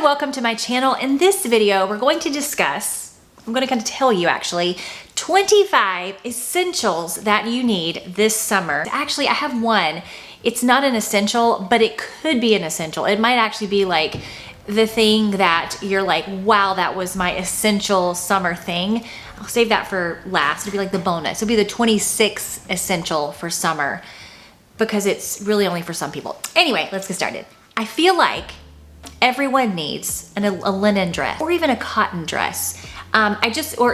welcome to my channel. In this video, we're going to discuss, I'm going to kind of tell you actually, 25 essentials that you need this summer. Actually, I have one. It's not an essential, but it could be an essential. It might actually be like the thing that you're like, wow, that was my essential summer thing. I'll save that for last. It'll be like the bonus. It'll be the 26th essential for summer because it's really only for some people. Anyway, let's get started. I feel like everyone needs a linen dress or even a cotton dress. Or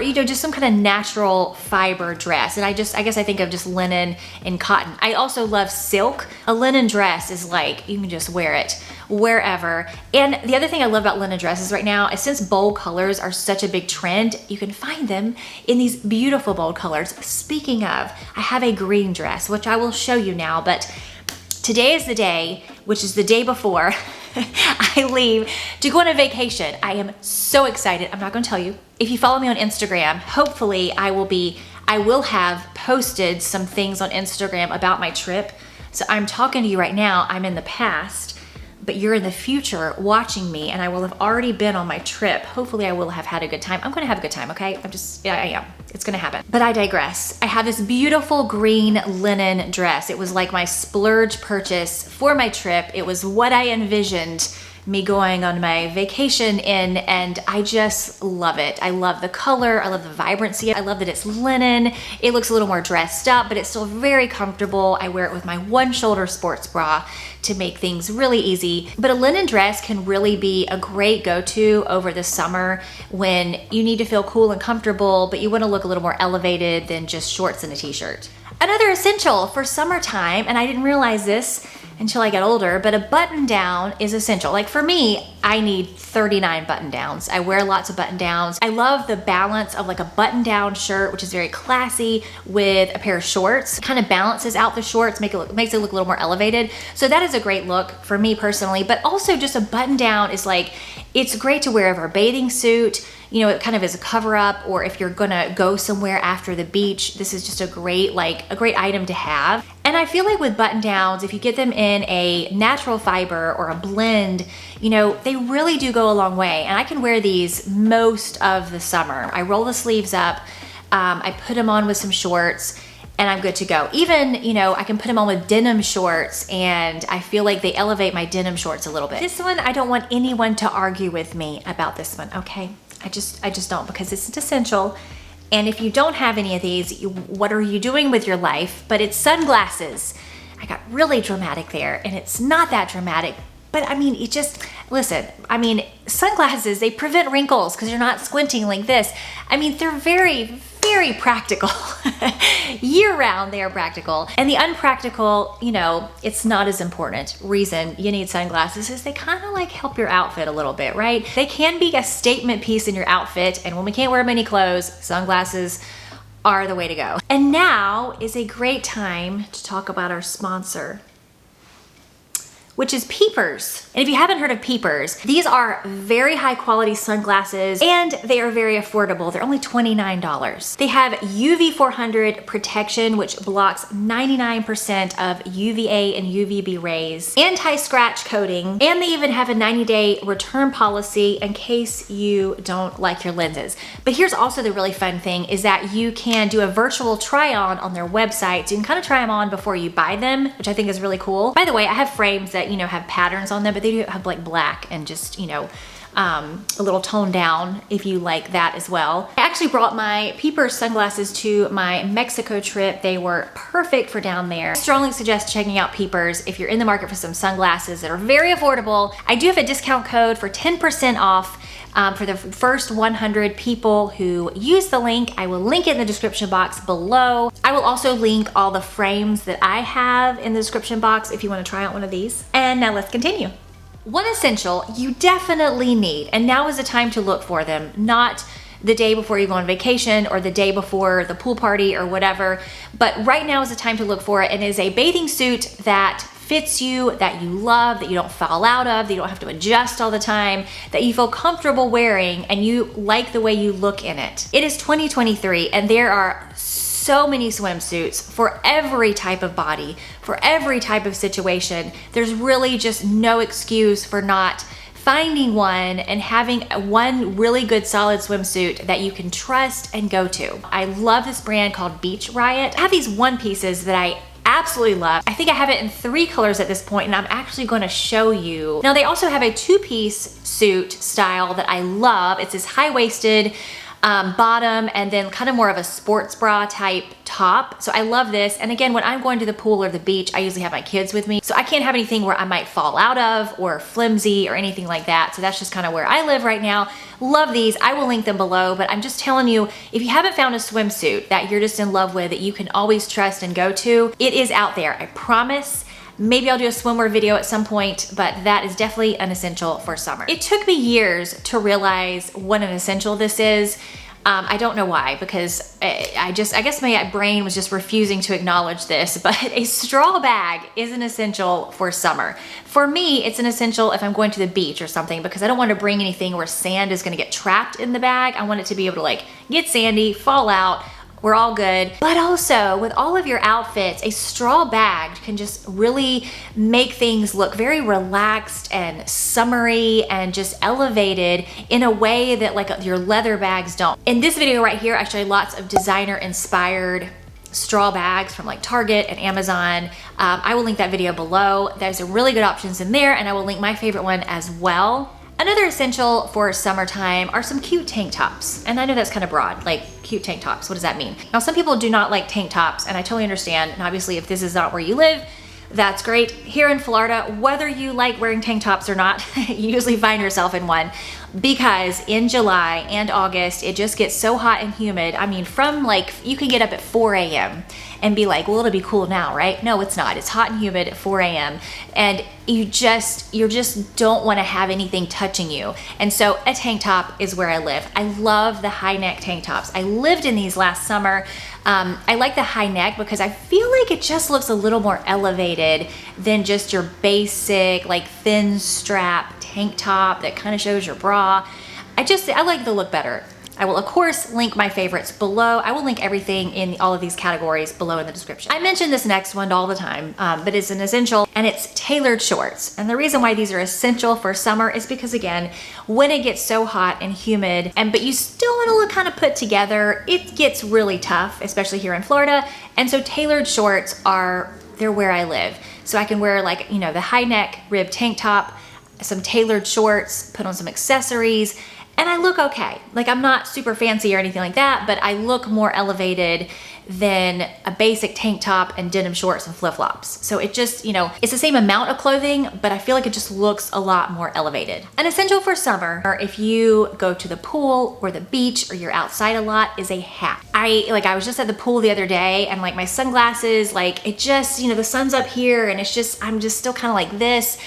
just some kind of natural fiber dress. And I guess I think of just linen and cotton. I also love silk. A linen dress is like, you can just wear it wherever. And the other thing I love about linen dresses right now is since bold colors are such a big trend, you can find them in these beautiful bold colors. Speaking of, I have a green dress, which I will show you now, but today is the day, which is the day before I leave to go on a vacation. I am so excited. I'm not gonna tell you. If you follow me on Instagram, hopefully I will have posted some things on Instagram about my trip. So I'm talking to you right now, I'm in the past, but you're in the future watching me and I will have already been on my trip. Hopefully I will have had a good time. I'm gonna have a good time, okay? I am. It's gonna happen. But I digress. I have this beautiful green linen dress. It was like my splurge purchase for my trip. It was what I envisioned me going on my vacation in, and I just love it. I love the color, I love the vibrancy, I love that it's linen. It looks a little more dressed up, but it's still very comfortable. I wear it with my one shoulder sports bra to make things really easy. But a linen dress can really be a great go-to over the summer when you need to feel cool and comfortable, but you wanna look a little more elevated than just shorts and a t-shirt. Another essential for summertime, and I didn't realize this until I got older, but a button down is essential. Like for me, I need 39 button downs. I wear lots of button downs. I love the balance of like a button down shirt, which is very classy, with a pair of shorts. Kind of balances out the shorts, makes it look a little more elevated. So that is a great look for me personally, but also just a button down is like, it's great to wear over a bathing suit. You know, it kind of is a cover up, or if you're gonna go somewhere after the beach, this is just a great item to have. And I feel like with button downs, if you get them in a natural fiber or a blend, you know, they really do go a long way. And I can wear these most of the summer. I roll the sleeves up, I put them on with some shorts, and I'm good to go. Even, you know, I can put them on with denim shorts and I feel like they elevate my denim shorts a little bit. This one, I don't want anyone to argue with me about this one, okay? I just don't, because it's essential. And if you don't have any of these, what are you doing with your life? But it's sunglasses. I got really dramatic there, and it's not that dramatic, but I mean, listen, I mean, sunglasses, they prevent wrinkles because you're not squinting like this. I mean, they're very, very practical. Year round, they are practical. And the unpractical, you know, it's not as important reason you need sunglasses is they kind of like help your outfit a little bit, right? They can be a statement piece in your outfit, and when we can't wear many clothes, sunglasses are the way to go. And now is a great time to talk about our sponsor, which is Peepers. And if you haven't heard of Peepers, these are very high quality sunglasses and they are very affordable. They're only $29. They have UV 400 protection, which blocks 99% of UVA and UVB rays, anti-scratch coating, and they even have a 90-day return policy in case you don't like your lenses. But here's also the really fun thing is that you can do a virtual try on their website. So you can kind of try them on before you buy them, which I think is really cool. By the way, I have frames that, you know, have patterns on them, but they do have like black and just, you know, a little toned down if you like that as well. I actually brought my Peepers sunglasses to my Mexico trip. They were perfect for down there. I strongly suggest checking out Peepers if you're in the market for some sunglasses that are very affordable. I do have a discount code for 10% off for the first 100 people who use the link. I will link it in the description box below. I will also link all the frames that I have in the description box if you want to try out one of these. And now let's continue. One essential you definitely need, and now is the time to look for them, not the day before you go on vacation or the day before the pool party or whatever, but right now is the time to look for it, and it is a bathing suit that fits you, that you love, that you don't fall out of, that you don't have to adjust all the time, that you feel comfortable wearing and you like the way you look in it. It is 2023 and there are so many swimsuits for every type of body, for every type of situation. There's really just no excuse for not finding one and having one really good solid swimsuit that you can trust and go to. I love this brand called Beach Riot. I have these one pieces that I absolutely love. I think I have it in 3 colors at this point, and I'm actually going to show you. Now they also have a 2-piece suit style that I love. It's this high-waisted bottom and then kind of more of a sports bra type top. So I love this. And again, when I'm going to the pool or the beach, I usually have my kids with me. So I can't have anything where I might fall out of or flimsy or anything like that. So that's just kind of where I live right now. Love these. I will link them below, but I'm just telling you, if you haven't found a swimsuit that you're just in love with, that you can always trust and go to, it is out there. I promise. Maybe I'll do a swimwear video at some point, but that is definitely an essential for summer. It took me years to realize what an essential this is. I don't know why, because I guess my brain was just refusing to acknowledge this, but a straw bag is an essential for summer. For me, it's an essential if I'm going to the beach or something, because I don't want to bring anything where sand is going to get trapped in the bag. I want it to be able to like get sandy, fall out. We're all good. But also with all of your outfits, a straw bag can just really make things look very relaxed and summery and just elevated in a way that like your leather bags don't. In this video right here, actually lots of designer inspired straw bags from like Target and Amazon. I will link that video below. There's some really good options in there, and I will link my favorite one as well. Another essential for summertime are some cute tank tops. And I know that's kind of broad, like cute tank tops. What does that mean? Now, some people do not like tank tops, and I totally understand. And obviously, if this is not where you live, that's great. Here in Florida, whether you like wearing tank tops or not, you usually find yourself in one, because in July and August, it just gets so hot and humid. I mean, from like, you can get up at 4 a.m. and be like, well, it'll be cool now, right? No, it's not. It's hot and humid at 4 a.m. and you just don't want to have anything touching you. And so a tank top is where I live. I love the high neck tank tops. I lived in these last summer. I like the high neck because I feel like it just looks a little more elevated than just your basic like thin strap tank top that kind of shows your bra. I like the look better. I will of course link my favorites below. I will link everything in all of these categories below in the description. I mention this next one all the time, but it's an essential, and it's tailored shorts. And the reason why these are essential for summer is because, again, when it gets so hot and humid, but you still want to look kind of put together, it gets really tough, especially here in Florida. And so tailored shorts they're where I live. So I can wear like, you know, the high neck rib tank top, some tailored shorts, put on some accessories, and I look okay. Like, I'm not super fancy or anything like that, but I look more elevated than a basic tank top and denim shorts and flip-flops. So it just, you know, it's the same amount of clothing, but I feel like it just looks a lot more elevated. An essential for summer, or if you go to the pool or the beach or you're outside a lot, is a hat. I was just at the pool the other day, and like my sunglasses, like it just, you know, the sun's up here and it's just, I'm just still kind of like this.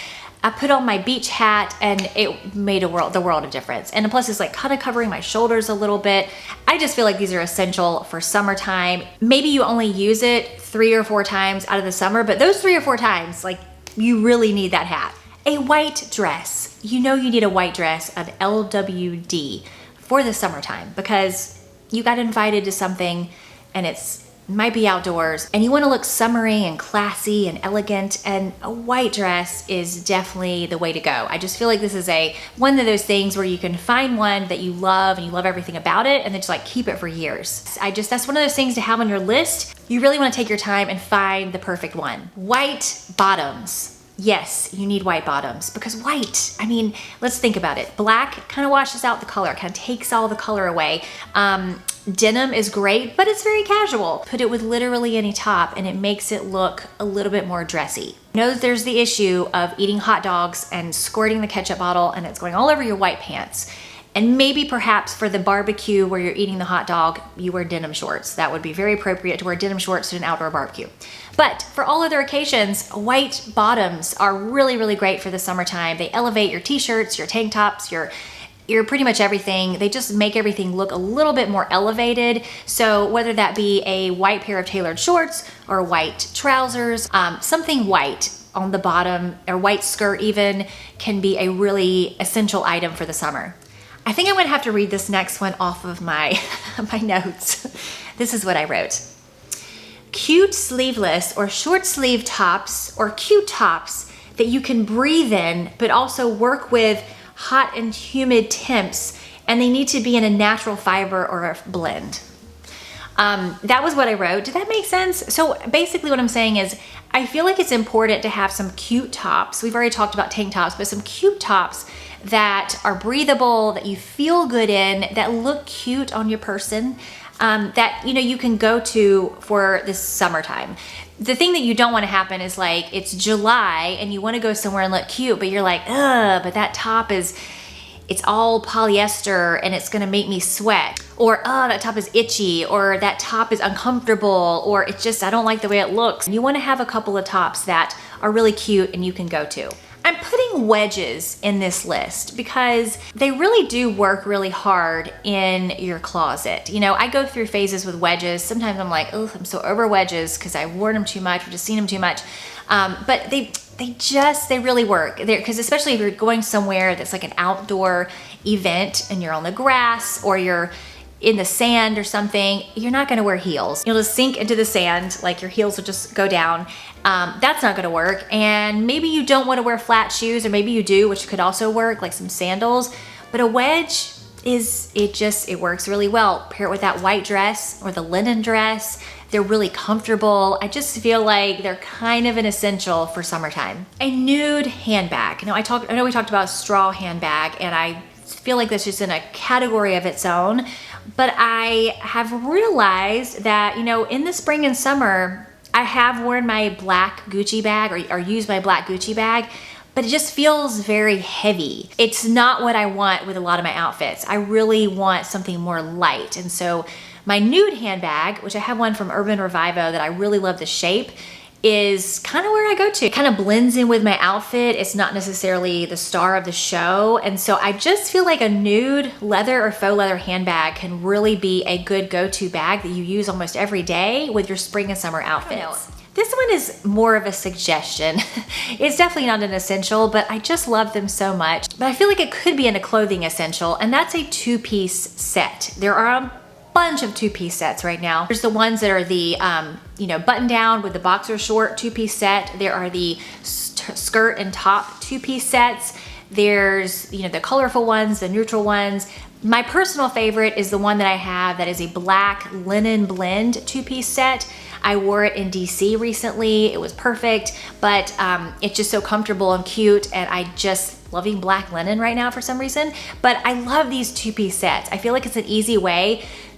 I put on my beach hat and it made the world of difference. And plus it's like kind of covering my shoulders a little bit. I just feel like these are essential for summertime. Maybe you only use it 3 or 4 times out of the summer, but those 3 or 4 times, like, you really need that hat. A white dress. You know you need a white dress, an LWD, for the summertime, because you got invited to something and might be outdoors and you want to look summery and classy and elegant, and a white dress is definitely the way to go. I just feel like this is one of those things where you can find one that you love and you love everything about it, and then just like keep it for years. That's one of those things to have on your list. You really want to take your time and find the perfect one. White bottoms. Yes, you need white bottoms, because white, I mean, let's think about it. Black kind of washes out the color, kind of takes all the color away. Denim is great, but it's very casual. Put it with literally any top and it makes it look a little bit more dressy. You know, there's the issue of eating hot dogs and squirting the ketchup bottle and it's going all over your white pants. And maybe perhaps for the barbecue where you're eating the hot dog, you wear denim shorts. That would be very appropriate to wear denim shorts to an outdoor barbecue. But for all other occasions, white bottoms are really, really great for the summertime. They elevate your t-shirts, your tank tops, your pretty much everything. They just make everything look a little bit more elevated. So whether that be a white pair of tailored shorts or white trousers, something white on the bottom, or white skirt even, can be a really essential item for the summer. I think I'm gonna have to read this next one off of my notes. This is what I wrote. Cute sleeveless or short sleeve tops, or cute tops that you can breathe in, but also work with hot and humid temps, and they need to be in a natural fiber or a blend. That was what I wrote. Did that make sense? So basically what I'm saying is I feel like it's important to have some cute tops. We've already talked about tank tops, but some cute tops that are breathable, that you feel good in, that look cute on your person, that you can go to for this summertime. The thing that you don't want to happen is like it's July and you want to go somewhere and look cute, but you're like, ugh, but that top it's all polyester and it's gonna make me sweat. Or, oh, that top is itchy, or that top is uncomfortable, or it's just, I don't like the way it looks. You wanna have a couple of tops that are really cute and you can go to. I'm putting wedges in this list because they really do work really hard in your closet. I go through phases with wedges. Sometimes I'm like, oh, I'm so over wedges because I've worn them too much or just seen them too much. But they really work. Because especially if you're going somewhere that's like an outdoor event and you're on the grass or you're in the sand or something, you're not gonna wear heels. You'll just sink into the sand, like your heels will just go down. That's not gonna work. And maybe you don't wanna wear flat shoes, or maybe you do, which could also work, like some sandals. But a wedge it works really well. Pair it with that white dress or the linen dress. They're really comfortable. I just feel like they're kind of an essential for summertime. A nude handbag. I know we talked about a straw handbag, and I feel like that's just in a category of its own. But I have realized that, in the spring and summer, I have worn my black Gucci bag or used my black Gucci bag, but it just feels very heavy. It's not what I want with a lot of my outfits. I really want something more light. And so my nude handbag, which I have one from Urban Revivo that I really love the shape, is kind of where I go to. It kind of blends in with my outfit. It's not necessarily the star of the show. And so I just feel like a nude leather or faux leather handbag can really be a good go-to bag that you use almost every day with your spring and summer outfits. This one is more of a suggestion. It's definitely not an essential, but I just love them so much. But I feel like it could be in a clothing essential, and that's a two-piece set. There are a bunch of two-piece sets right now. There's the ones that are the button down with the boxer short two-piece set. There are the skirt and top two-piece sets. There's the colorful ones, the neutral ones. My personal favorite is the one that I have that is a black linen blend two-piece set. I wore it in DC recently. It was perfect, but it's just so comfortable and cute, and I just loving black linen right now for some reason. But I love these two-piece sets. I feel like it's an easy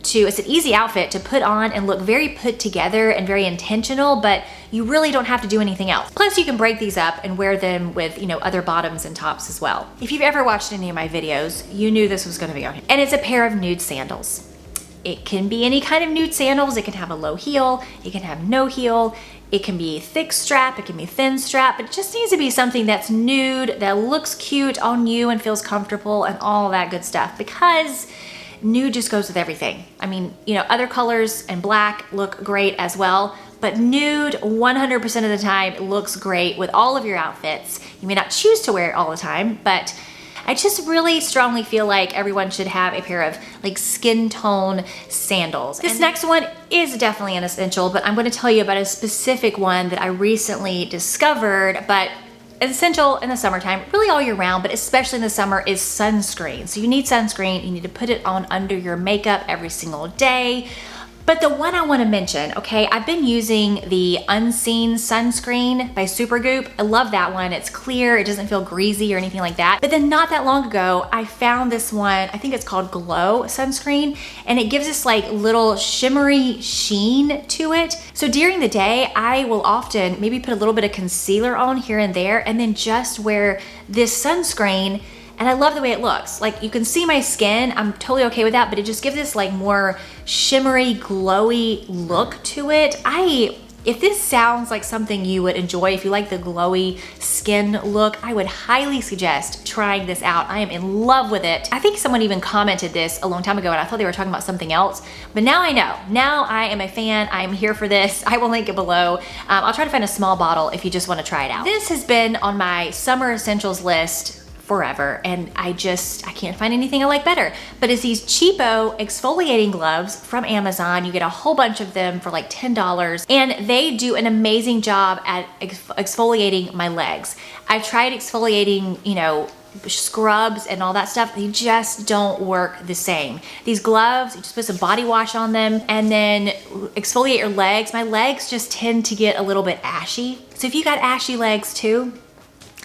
it's an easy outfit to put on and look very put together and very intentional, but you really don't have to do anything else. Plus you can break these up and wear them with, other bottoms and tops as well. If you've ever watched any of my videos, you knew this was gonna be on here. And it's a pair of nude sandals. It can be any kind of nude sandals. It can have a low heel, it can have no heel, it can be thick strap, it can be thin strap, but it just needs to be something that's nude, that looks cute on you and feels comfortable and all that good stuff, because nude just goes with everything. I mean, other colors and black look great as well, but nude 100% of the time looks great with all of your outfits. You may not choose to wear it all the time, but I just really strongly feel like everyone should have a pair of like skin tone sandals. This next one is definitely an essential, but I'm going to tell you about a specific one that I recently discovered, but essential in the summertime, really all year round, but especially in the summer, is sunscreen. So you need sunscreen. You need to put it on under your makeup every single day. But the one I want to mention, okay, I've been using the Unseen Sunscreen by Supergoop. I love that one. It's clear, it doesn't feel greasy or anything like that. But then not that long ago, I found this one, I think it's called Glow Sunscreen, and it gives this like little shimmery sheen to it. So during the day, I will often maybe put a little bit of concealer on here and there, and then just wear this sunscreen. And I love the way it looks. Like, you can see my skin, I'm totally okay with that, but it just gives this like more shimmery, glowy look to it. If this sounds like something you would enjoy, if you like the glowy skin look, I would highly suggest trying this out. I am in love with it. I think someone even commented this a long time ago and I thought they were talking about something else, but now I know. Now I am a fan, I am here for this. I will link it below. I'll try to find a small bottle if you just wanna try it out. This has been on my summer essentials list forever, and I can't find anything I like better. But it's these cheapo exfoliating gloves from Amazon. You get a whole bunch of them for like $10, and they do an amazing job at exfoliating my legs. I've tried exfoliating, scrubs and all that stuff, they just don't work the same. These gloves, you just put some body wash on them and then exfoliate your legs. My legs just tend to get a little bit ashy. So if you got ashy legs too,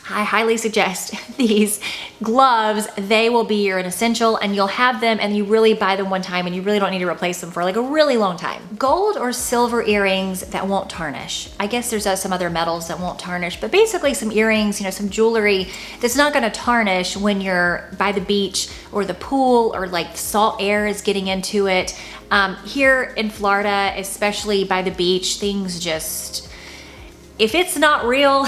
I highly suggest these gloves. They will be your essential, and you'll have them and you really buy them one time and you really don't need to replace them for like a really long time. Gold or silver earrings that won't tarnish. I guess there's some other metals that won't tarnish, but basically some earrings, you know, some jewelry that's not gonna tarnish when you're by the beach or the pool or like salt air is getting into it. Here in Florida, especially by the beach, things just, if it's not real,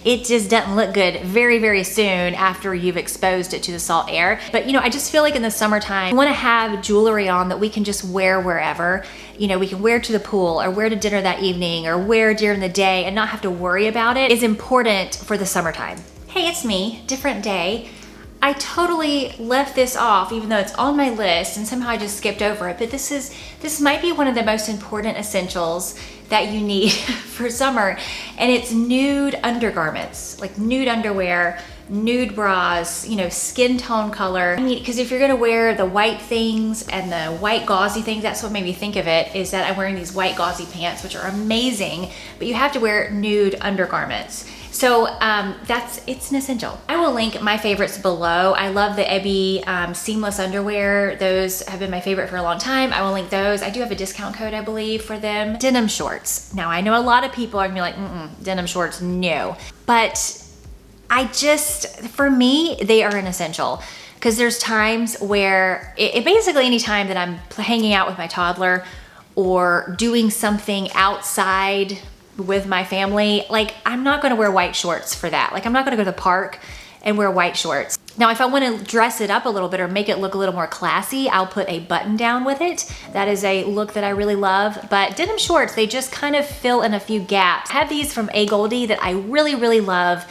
it just doesn't look good very, very soon after you've exposed it to the salt air. But you know, I just feel like in the summertime, we wanna have jewelry on that we can just wear wherever. You know, we can wear to the pool or wear to dinner that evening or wear during the day and not have to worry about it is important for the summertime. Hey, it's me, different day. I totally left this off even though it's on my list and somehow I just skipped over it, but this might be one of the most important essentials that you need for summer, and it's nude undergarments, like nude underwear, nude bras, you know, skin tone color. I mean, because if you're gonna wear the white things and the white gauzy things, that's what made me think of it, is that I'm wearing these white gauzy pants, which are amazing, but you have to wear nude undergarments. So it's an essential. I will link my favorites below. I love the Ebby seamless underwear. Those have been my favorite for a long time. I will link those. I do have a discount code, I believe, for them. Denim shorts. Now, I know a lot of people are gonna be like, denim shorts, no. But for me, they are an essential. Because there's times where, basically any time that I'm hanging out with my toddler or doing something outside with my family, like I'm not gonna wear white shorts for that. Like I'm not gonna go to the park and wear white shorts. Now, if I wanna dress it up a little bit or make it look a little more classy, I'll put a button down with it. That is a look that I really love. But denim shorts, they just kind of fill in a few gaps. I have these from A. Goldie that I really, really love.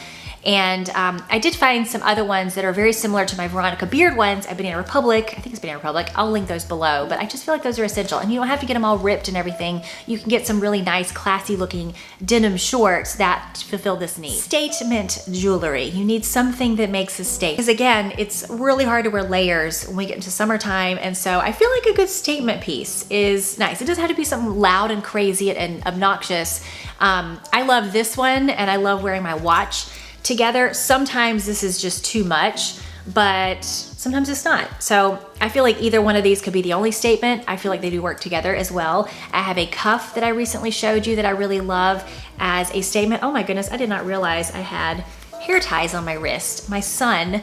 And I did find some other ones that are very similar to my Veronica Beard ones at Banana Republic. I think it's Banana Republic. I'll link those below, but I just feel like those are essential. And you don't have to get them all ripped and everything. You can get some really nice, classy looking denim shorts that fulfill this need. Statement jewelry. You need something that makes a statement. Because again, it's really hard to wear layers when we get into summertime. And so I feel like a good statement piece is nice. It doesn't have to be something loud and crazy and obnoxious. I love this one, and I love wearing my watch together. Sometimes this is just too much, but sometimes it's not. So I feel like either one of these could be the only statement. I feel like they do work together as well. I have a cuff that I recently showed you that I really love as a statement. Oh my goodness, I did not realize I had hair ties on my wrist. My son,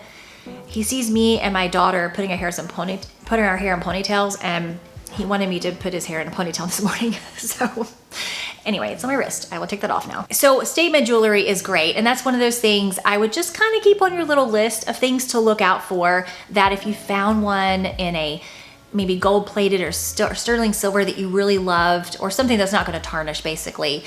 he sees me and my daughter putting our hair in ponytails, and he wanted me to put his hair in a ponytail this morning. So anyway, it's on my wrist. I will take that off now. So statement jewelry is great. And that's one of those things I would just kind of keep on your little list of things to look out for, that if you found one in a maybe gold plated or sterling silver that you really loved, or something that's not going to tarnish basically,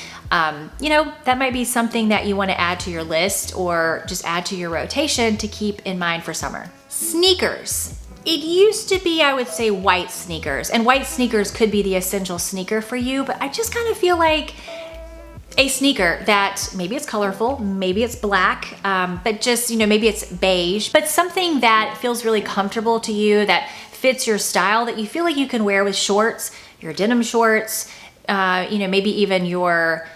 you know, that might be something that you want to add to your list or just add to your rotation to keep in mind for summer. Sneakers. It used to be, I would say, white sneakers, and white sneakers could be the essential sneaker for you, but I just kind of feel like a sneaker that maybe it's colorful, maybe it's black, but just, you know, maybe it's beige, but something that feels really comfortable to you, that fits your style, that you feel like you can wear with shorts, your denim shorts, you know, maybe even your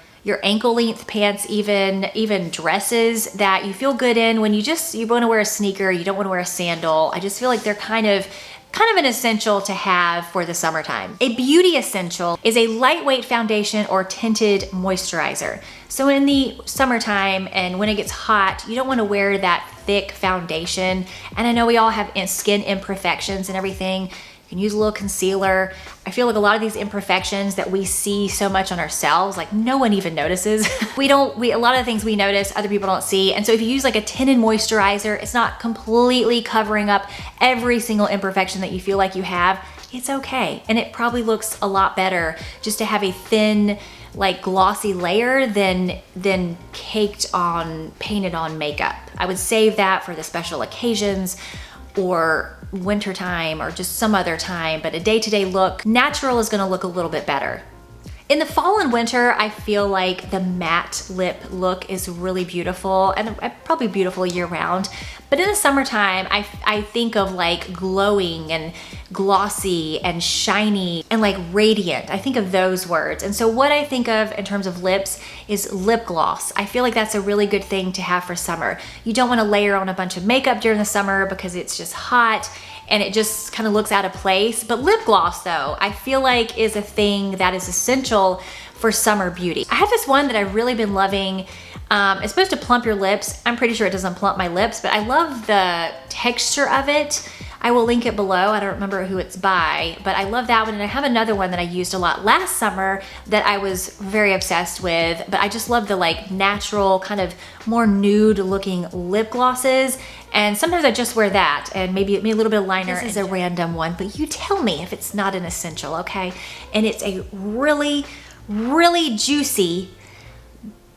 ankle length pants, even dresses that you feel good in when you want to wear a sneaker, you don't want to wear a sandal. I just feel like they're kind of an essential to have for the summertime. A beauty essential is a lightweight foundation or tinted moisturizer. So in the summertime and when it gets hot, you don't want to wear that thick foundation. And I know we all have skin imperfections and everything. You can use a little concealer. I feel like a lot of these imperfections that we see so much on ourselves, like no one even notices. A lot of the things we notice, other people don't see. And so if you use like a tinted moisturizer, it's not completely covering up every single imperfection that you feel like you have. It's okay. And it probably looks a lot better just to have a thin, like glossy layer than painted on makeup. I would save that for the special occasions or wintertime or just some other time, but a day-to-day look, natural is gonna look a little bit better. In the fall and winter, I feel like the matte lip look is really beautiful and probably beautiful year round. But in the summertime, I think of like glowing and glossy and shiny and like radiant. I think of those words. And so what I think of in terms of lips is lip gloss. I feel like that's a really good thing to have for summer. You don't want to layer on a bunch of makeup during the summer because it's just hot and it just kind of looks out of place. But lip gloss though, I feel like is a thing that is essential for summer beauty. I have this one that I've really been loving. It's supposed to plump your lips. I'm pretty sure it doesn't plump my lips, but I love the texture of it. I will link it below. I don't remember who it's by, but I love that one. And I have another one that I used a lot last summer that I was very obsessed with, but I just love the like natural kind of more nude looking lip glosses. And sometimes I just wear that and maybe a little bit of liner. This is a random one, but you tell me if it's not an essential, okay? And it's a really, really juicy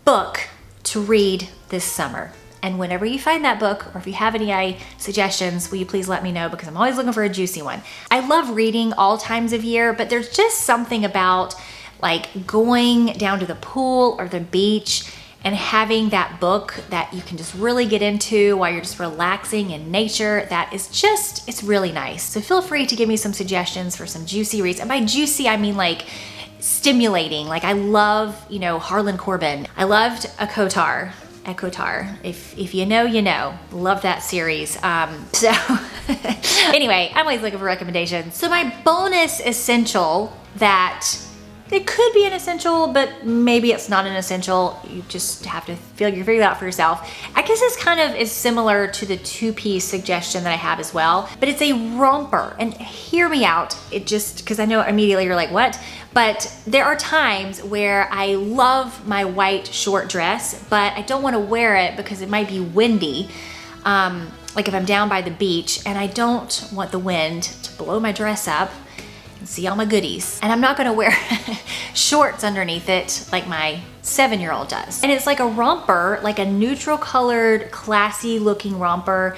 book to read this summer. And whenever you find that book, or if you have any suggestions, will you please let me know, because I'm always looking for a juicy one. I love reading all times of year, but there's just something about like going down to the pool or the beach and having that book that you can just really get into while you're just relaxing in nature. That is just, it's really nice. So feel free to give me some suggestions for some juicy reads. And by juicy, I mean like stimulating. Like I love, you know, Harlan Coben. I loved Ekotar. If you know, you know. Love that series. So anyway, I'm always looking for recommendations. So my bonus essential that it could be an essential, but maybe it's not an essential. You just have to figure it out for yourself. I guess this kind of is similar to the two-piece suggestion that I have as well, but it's a romper. And hear me out, it just, because I know immediately you're like, what? But there are times where I love my white short dress, but I don't want to wear it because it might be windy. Like if I'm down by the beach and I don't want the wind to blow my dress up and see all my goodies. And I'm not gonna wear shorts underneath it like my 7-year-old does. And it's like a romper, like a neutral colored, classy looking romper,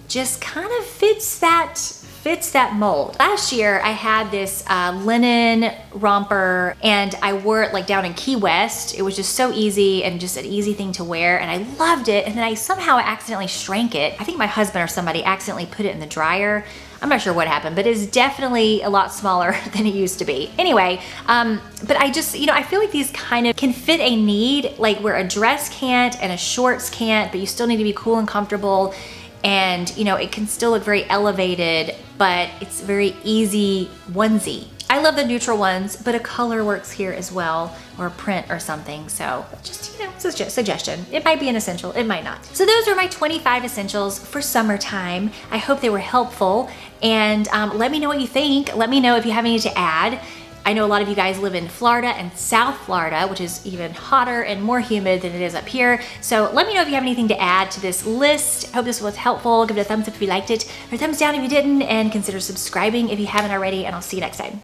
just kind of fits that mold. Last year I had this linen romper and I wore it like down in Key West. It was just so easy and just an easy thing to wear, and I loved it. And then I somehow accidentally shrank it. I think my husband or somebody accidentally put it in the dryer. I'm not sure what happened, but it's definitely a lot smaller than it used to be. Anyway, but I just, you know, I feel like these kind of can fit a need, like where a dress can't and a shorts can't, but you still need to be cool and comfortable. And you know, it can still look very elevated, but it's very easy onesie. I love the neutral ones, but a color works here as well, or a print or something. So just, you know, suggestion. It might be an essential, it might not. So those are my 25 essentials for summertime. I hope they were helpful, and let me know what you think. Let me know if you have any to add. I know a lot of you guys live in Florida and South Florida, which is even hotter and more humid than it is up here. So let me know if you have anything to add to this list. I hope this was helpful. Give it a thumbs up if you liked it, or a thumbs down if you didn't, and consider subscribing if you haven't already, and I'll see you next time.